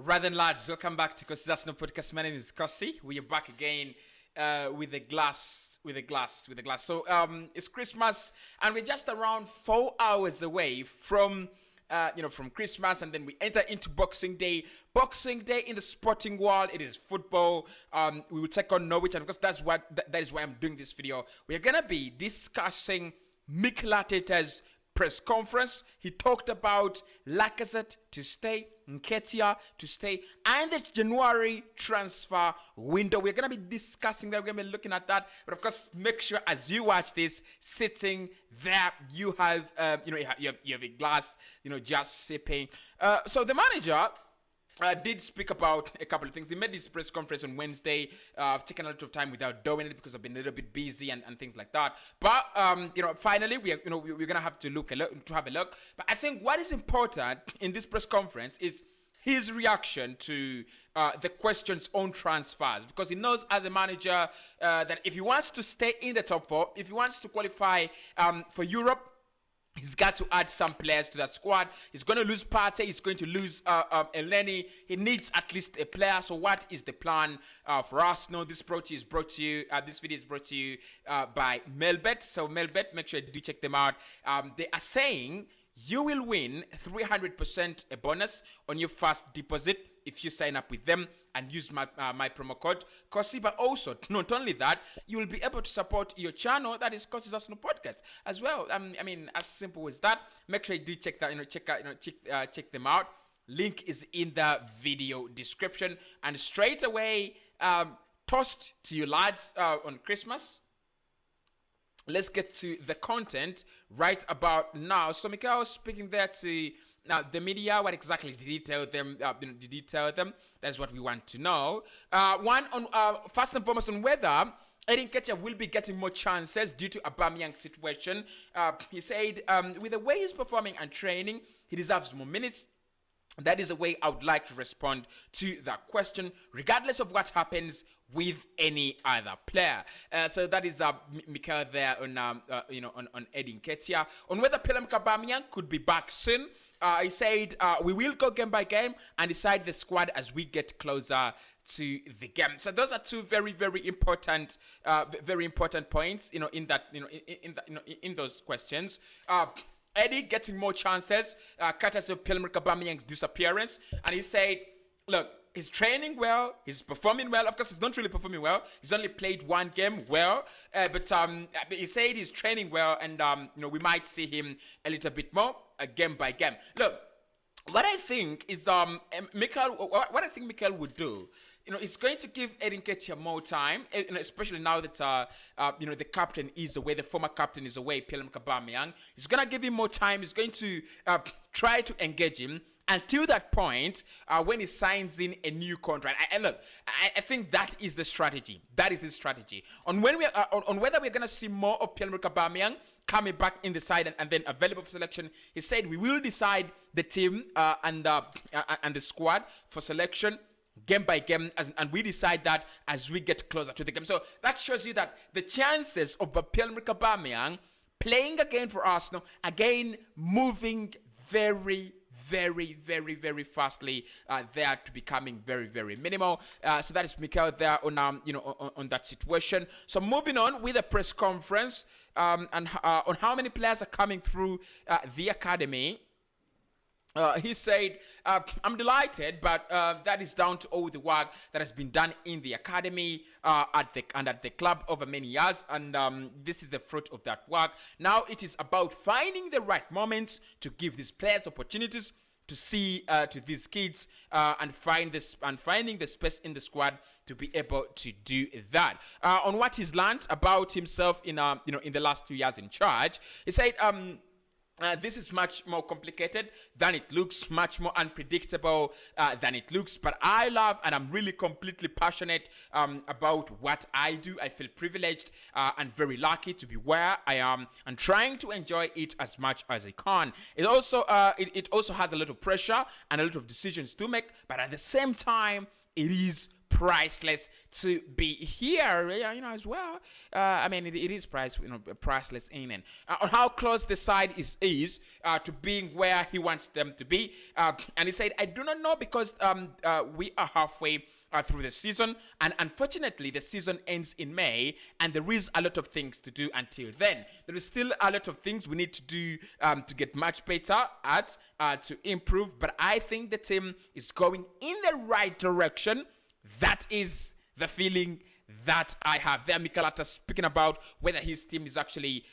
Rather than lads, welcome back to Cossy That's No Podcast. My name is Cossy. We are back again with a glass. So it's Christmas, and we're just around 4 hours away from from Christmas, and then we enter into Boxing Day. Boxing Day in the sporting world, it is football. We will take on Norwich, and of course that is why I'm doing this video. We are gonna be discussing Mikel Arteta's press conference. He talked about Lacazette to stay, Nketiah to stay, and the January transfer window. We're going to be discussing that. We're going to be looking at that. But of course, make sure as you watch this, sitting there, you have you have a glass, just sipping. So the manager did speak about a couple of things. He made this press conference on Wednesday. I've taken a lot of time without doing it because I've been a little bit busy and things like that. But finally, we're gonna have to have a look. But I think what is important in this press conference is his reaction to the questions on transfers, because he knows as a manager that if he wants to stay in the top four, if he wants to qualify for Europe, he's got to add some players to that squad. He's going to lose Partey. He's going to lose Elneny. He needs at least a player. So what is the plan for Arsenal? This video is brought to you by Melbet. So Melbet, make sure you do check them out. They are saying you will win 300% a bonus on your first deposit if you sign up with them and use my promo code Cossy. But also, not only that, you will be able to support your channel, that is Cossy That's No Podcast, as well. As simple as that. Make sure you do check that. Check them out. Link is in the video description. And straight away, toast to you lads on Christmas. Let's get to the content right about now. So Mikel was speaking there to the media. What exactly did he tell them? That's what we want to know. First and foremost, on whether Nketiah will be getting more chances due to Aubameyang's situation. He said, with the way he's performing and training, he deserves more minutes. That is the way I would like to respond to that question, regardless of what happens with any other player. So that is Mikel there on Eddie Nketiah. On whether Pierre-Emerick Aubameyang could be back soon, he said, we will go game by game and decide the squad as we get closer to the game. So those are two very, very important points, in those questions. Eddie getting more chances, courtesy of Pierre-Emerick Aubameyang's disappearance, and he said, look, he's training well, he's performing well. Of course, he's not really performing well. He's only played one game well, but he said he's training well, and we might see him a little bit more game by game. Look, what I think is what I think Mikel would do. It's going to give Eddie Nketiah more time, especially now that the captain is away, the former captain is away, Pierre-Emerick Aubameyang. He's going to give him more time. He's going to try to engage him until that point when he signs in a new contract. I think that is the strategy. That is the strategy. On whether we're going to see more of Pierre-Emerick Aubameyang coming back in the side and then available for selection, he said we will decide the team and the squad for selection game by game, and we decide that as we get closer to the game. So that shows you that the chances of Pierre-Emerick Aubameyang playing again for Arsenal, again moving very, very, very, very fastly, there to becoming very, very minimal. So that is Mikel there on that situation. So moving on with the press conference and on how many players are coming through the academy. He said, I'm delighted, but that is down to all the work that has been done in the academy at the club over many years, and this is the fruit of that work. Now it is about finding the right moments to give these players opportunities to see to these kids and finding the space in the squad to be able to do that. On what he's learned about himself in the last 2 years in charge, he said, this is much more complicated than it looks, much more unpredictable than it looks. But I love and I'm really completely passionate about what I do. I feel privileged and very lucky to be where I am and trying to enjoy it as much as I can. It also has a lot of pressure and a lot of decisions to make, but at the same time, it is priceless to be here, as well. It is priceless in and on how close the side is to being where he wants them to be. And he said, I do not know because we are halfway through the season, and unfortunately the season ends in May, and there is a lot of things to do until then. There is still a lot of things we need to do to get much better at, to improve, but I think the team is going in the right direction. That is the feeling that I have there. Mikel Arteta speaking about whether his team is actually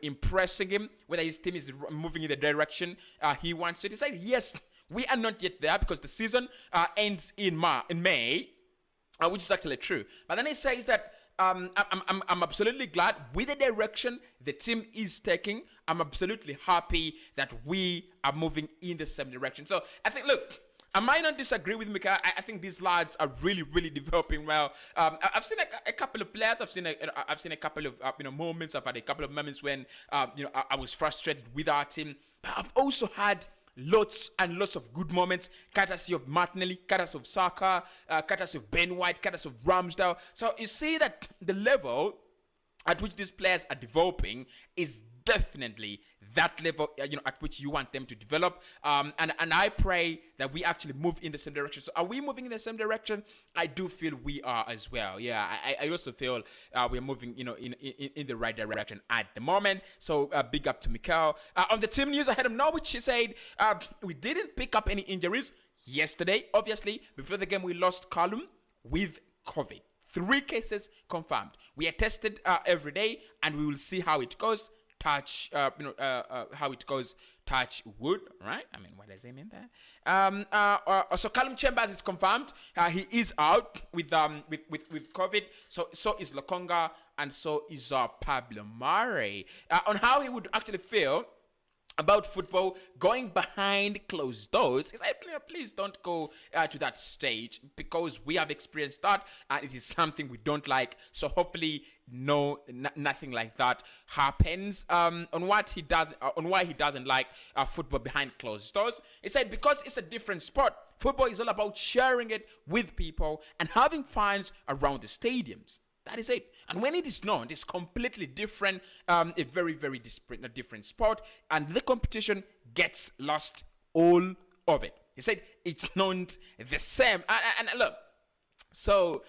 impressing him, whether his team is moving in the direction he wants to. He said, yes, we are not yet there because the season ends in May, which is actually true. But then he says that I'm absolutely glad with the direction the team is taking. I'm absolutely happy that we are moving in the same direction. So I think, look, I might not disagree with Mika. I think these lads are really, really developing well. I've seen a couple of players. I've seen a couple of moments. I've had a couple of moments when I was frustrated with our team. But I've also had lots and lots of good moments, courtesy of Martinelli, courtesy of Saka, courtesy of Ben White, courtesy of Ramsdale. So you see that the level at which these players are developing is definitely that level at which you want them to develop, and I pray that we actually move in the same direction. So are we moving in the same direction? I do feel we are as well. Yeah, I also feel we're moving in the right direction at the moment. So big up to Mikel. On the team news, I had him know which he said we didn't pick up any injuries yesterday. Obviously, before the game we lost Callum with COVID. 3 cases confirmed. We are tested every day, and we will see how it goes. How it goes. Touch wood, right? What does he mean there? So Callum Chambers is confirmed. He is out with COVID. So is Lokonga, and so is Pablo Mari. On how he would actually feel about football going behind closed doors, he said, please don't go to that stage because we have experienced that and it is something we don't like. So hopefully nothing like that happens. On why he doesn't like football behind closed doors, he said because it's a different sport. Football is all about sharing it with people and having fans around the stadiums. That is it. And when it is not, it's completely different, a very, very different sport, and the competition gets lost all of it. He said it's not the same. And look, so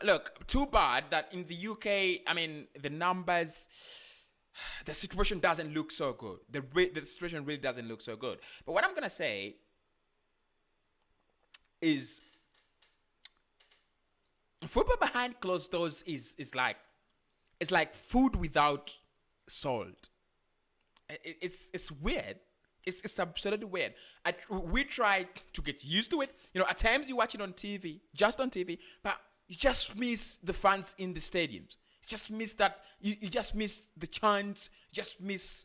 look, too bad that in the UK, the numbers, the situation doesn't look so good. The situation really doesn't look so good. But what I'm gonna say is, football behind closed doors is like food without salt. It's weird. It's absolutely weird. We try to get used to it. At times you watch it on TV, just on TV, but you just miss the fans in the stadiums. You just miss that. You just miss the chants. You just miss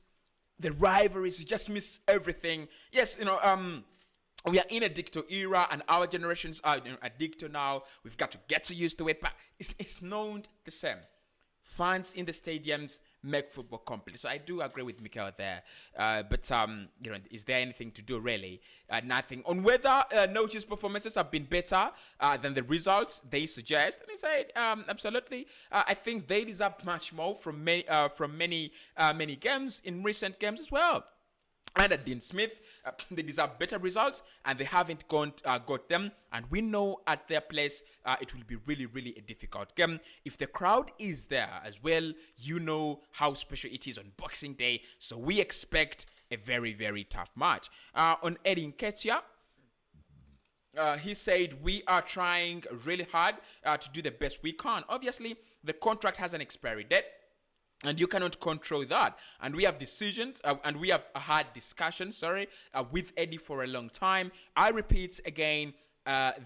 the rivalries. You just miss everything. Yes, we are in a dictator era, and our generations are a dictator now. We've got to get used to it, but it's not the same. Fans in the stadiums make football complete. So I do agree with Mikel there. But is there anything to do really? Nothing. On whether Nochi's performances have been better than the results they suggest, and he said absolutely. I think they deserve much more from many games in recent games as well. Under Dean Smith, they deserve better results, and they haven't got them. And we know at their place, it will be really, really a difficult game. If the crowd is there as well, you know how special it is on Boxing Day. So we expect a very, very tough match. On Nketiah, he said, we are trying really hard to do the best we can. Obviously, the contract has an expiry date, and you cannot control that. And we have decisions, and we have had discussions, with Eddie for a long time. I repeat again, that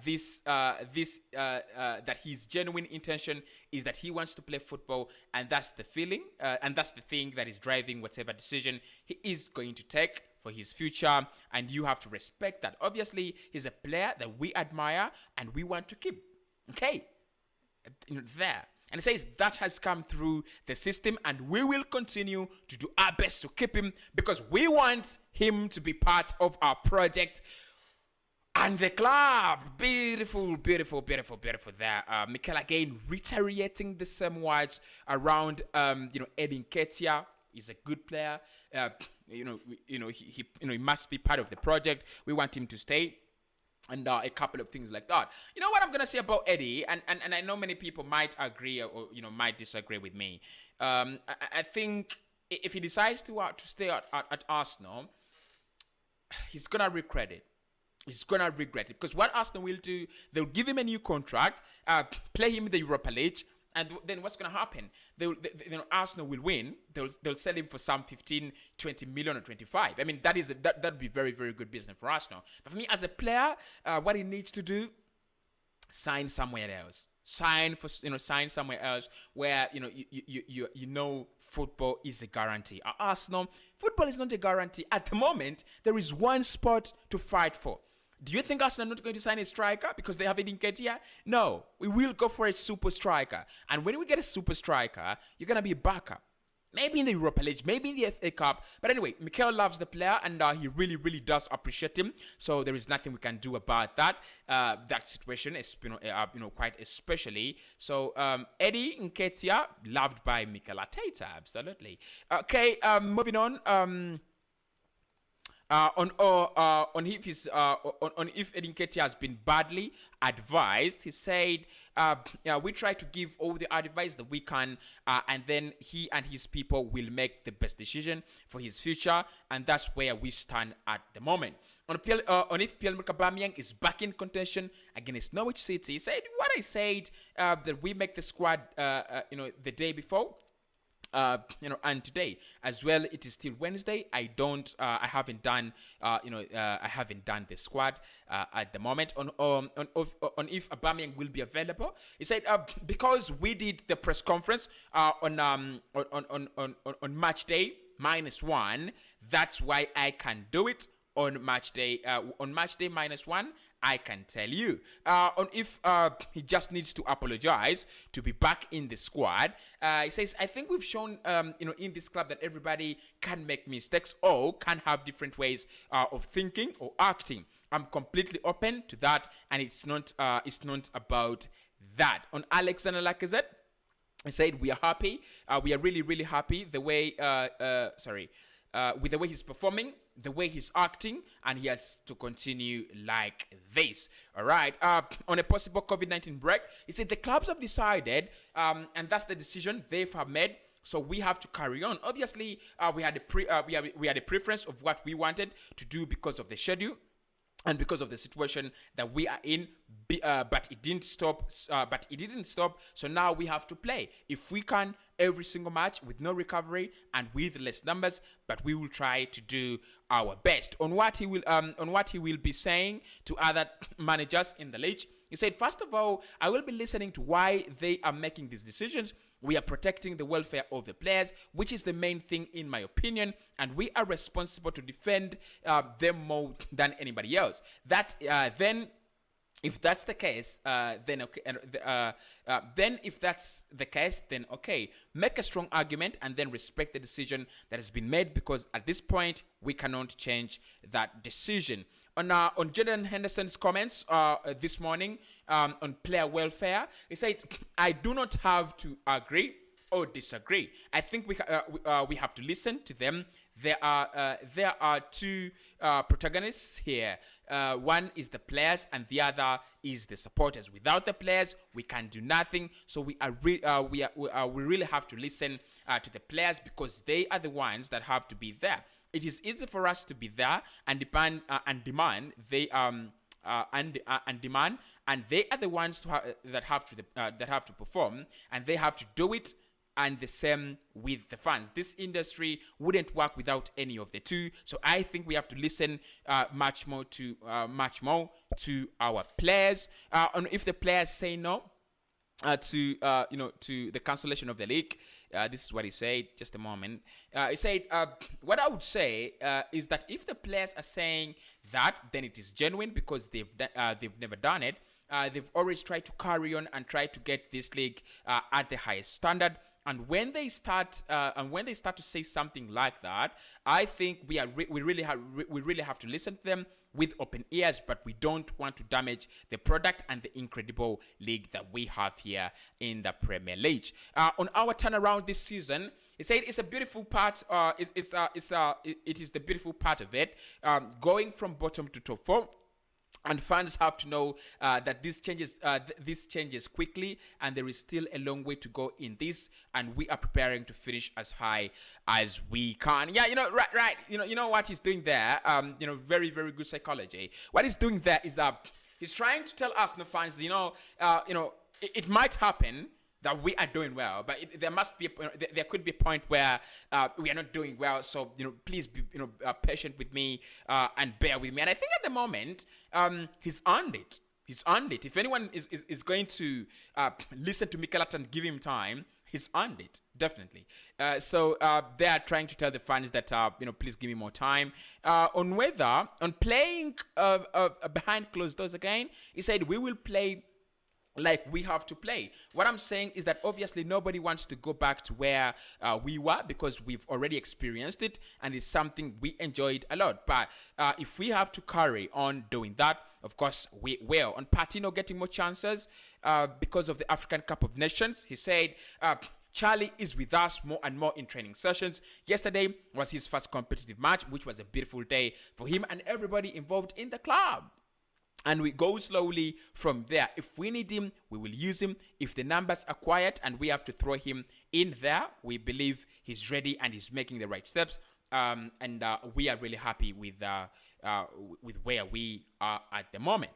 his genuine intention is that he wants to play football, and that's the feeling, and that's the thing that is driving whatever decision he is going to take for his future, and you have to respect that. Obviously, he's a player that we admire and we want to keep. Okay, there. And it says that has come through the system, and we will continue to do our best to keep him because we want him to be part of our project And the club, beautiful, beautiful, beautiful, beautiful there. Mikel again reiterating the same words around, Nketiah is a good player. He must be part of the project. We want him to stay. And a couple of things like that. You know what I'm gonna say about Eddie, and I know many people might agree or might disagree with me. I think if he decides to stay at Arsenal, he's gonna regret it. He's gonna regret it because what Arsenal will do, they'll give him a new contract, play him in the Europa League, and then what's gonna happen? Arsenal will win. They'll sell him for some 15, 20 million or 25. I mean, that'd be very, very good business for Arsenal. But for me as a player, what he needs to do, sign somewhere else. Sign somewhere else where football is a guarantee. At Arsenal, football is not a guarantee. At the moment, there is one spot to fight for. Do you think Arsenal are not going to sign a striker because they have it in Nketiah? No, we will go for a super striker. And when we get a super striker, you're going to be a backup. Maybe in the Europa League, maybe in the FA Cup. But anyway, Mikel loves the player and he really, really does appreciate him. So there is nothing we can do about that. That situation is, quite especially. So Eddie Nketiah, loved by Mikel Arteta, absolutely. Okay, moving on. On if Eddie Nketiah has been badly advised, he said, we try to give all the advice that we can, and then he and his people will make the best decision for his future, and that's where we stand at the moment. On if Pierre-Emerick Aubameyang is back in contention against Norwich City, he said what I said, that we make the squad, the day before. And today as well, it is still Wednesday. I haven't done the squad at the moment. On if Aubameyang will be available, he said because we did the press conference on match day -1. That's why I can do it on match day. On match day -1. I can tell you. On if he just needs to apologize to be back in the squad. He says, I think we've shown, in this club that everybody can make mistakes or can have different ways of thinking or acting. I'm completely open to that, and it's not about that. On Alexander Lacazette, he said, we are happy. We are really, really happy the way, with the way he's performing, the way he's acting, and he has to continue like this. All right. On a possible COVID-19 break, he said the clubs have decided, and that's the decision they have made. So we have to carry on. Obviously, we had a preference of what we wanted to do because of the schedule and because of the situation that we are in, but it didn't stop. So now we have to play. If we can, every single match with no recovery and with less numbers, but we will try to do our best. On what he will be saying to other managers in the league, he said, first of all, I will be listening to why they are making these decisions. We are protecting the welfare of the players, which is the main thing in my opinion, and we are responsible to defend them more than anybody else. Then if that's the case, then okay. Then if that's the case, then okay. Make a strong argument and then respect the decision that has been made, because at this point we cannot change that decision. On Jordan Henderson's comments this morning on player welfare, he said, "I do not have to agree or disagree. I think we have to listen to them. There are two protagonists here. One is the players and the other is the supporters. Without the players, we can do nothing. So we really have to listen to the players, because they are the ones that have to be there. It is easy for us to be there and demand. They demand, and they are the ones that have to perform, and they have to do it. And the same with the fans. This industry wouldn't work without any of the two. So I think we have to listen much more to our players. And if the players say no to the cancellation of the league, this is what he said. Just a moment. He said, what I would say is that if the players are saying that, then it is genuine, because they've never done it. They've always tried to carry on and try to get this league at the highest standard. And when they start to say something like that, I think we really have to listen to them with open ears, but we don't want to damage the product and the incredible league that we have here in the Premier League. On our turnaround this season, he said it's a beautiful part. It is the beautiful part of it, going from bottom to top four. And fans have to know that this changes quickly, and there is still a long way to go in this, and we are preparing to finish as high as we can. Yeah, right. You know what he's doing there. Very, very good psychology. What he's doing there is that he's trying to tell us, the fans, it might happen that we are doing well, but there could be a point where we are not doing well. So please be patient with me and bear with me. And I think at the moment he's earned it. If anyone is going to listen to Nketiah and give him time, he's earned it, definitely. So they are trying to tell the fans that please give me more time. On playing behind closed doors again, he said we will play like we have to play. What I'm saying is that obviously nobody wants to go back to where we were, because we've already experienced it and it's something we enjoyed a lot. But if we have to carry on doing that, of course we will. On Patino getting more chances because of the African Cup of Nations, he said Charlie is with us more and more in training sessions. Yesterday was his first competitive match, which was a beautiful day for him and everybody involved in the club. And we go slowly from there. If we need him, we will use him. If the numbers are quiet and we have to throw him in there, we believe he's ready and he's making the right steps. And we are really happy with where we are at the moment.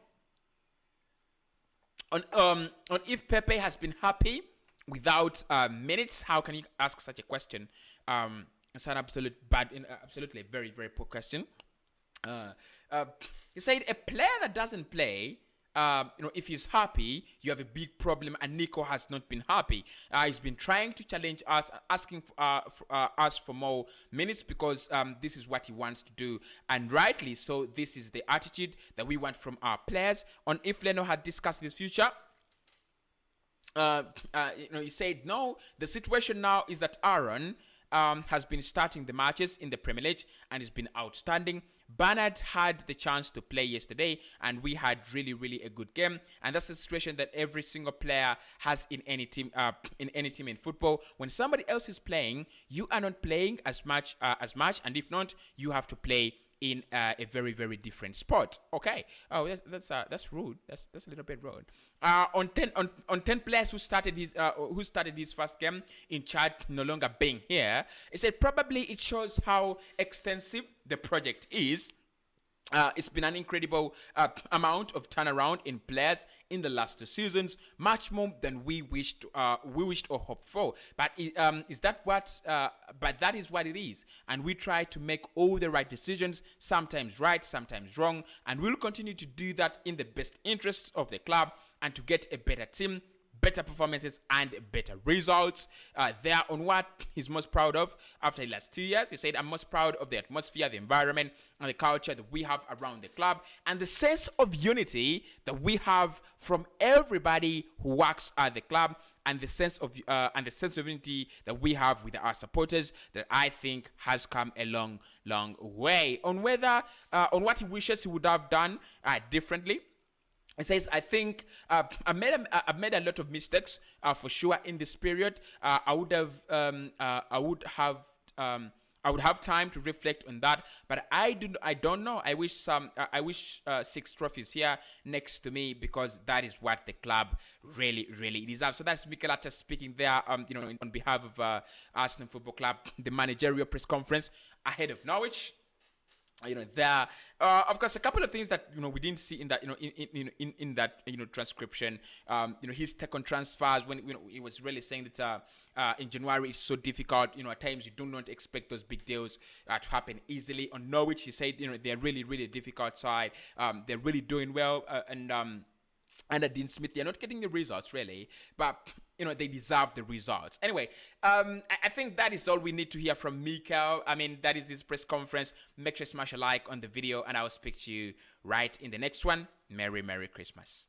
On if Pepe has been happy without minutes, how can you ask such a question? It's an absolutely very, very poor question. He said a player that doesn't play, if he's happy, you have a big problem, and Nico has not been happy. He's been trying to challenge us, asking us for more minutes because this is what he wants to do, and rightly so. This is the attitude that we want from our players. On if Leno had discussed his future, he said no. The situation now is that Aaron has been starting the matches in the Premier League and has been outstanding. Bernard had the chance to play yesterday and we had really a good game, and that's the situation that every single player has in any team in football. When somebody else is playing, you are not playing as much, and if not, you have to play in a very different spot. Okay. Oh, that's rude. That's a little bit rude. On 10 players who started his first game in Chad no longer being here, he said probably it shows how extensive the project is. It's been an incredible amount of turnaround in players in the last 2 seasons, much more than we wished or hoped for. But but that is what it is, and we try to make all the right decisions, sometimes right, sometimes wrong, and we'll continue to do that in the best interests of the club and to get a better team, better performances and better results. There on what he's most proud of after the last 2 years. He said, I'm most proud of the atmosphere, the environment and the culture that we have around the club, and the sense of unity that we have from everybody who works at the club, and the sense of unity that we have with our supporters, that I think has come a long way. On what he wishes he would have done differently, it says, I think I've made a lot of mistakes for sure in this period. I would have time to reflect on that, but I don't know. I wish 6 trophies here next to me, because that is what the club really deserves. So that's Nketiah speaking there, on behalf of Arsenal Football Club, the managerial press conference ahead of Norwich. There of course a couple of things that we didn't see in that in that transcription. His take on transfers, when he was really saying that in January it's so difficult. At times you do not expect those big deals to happen easily. On Norwich, he said they're really difficult side. They're really doing well, and under Dean Smith, they're not getting the results really, but they deserve the results. Anyway, I think that is all we need to hear from Mikel. That is his press conference. Make sure to smash a like on the video, and I'll speak to you right in the next one. Merry Christmas.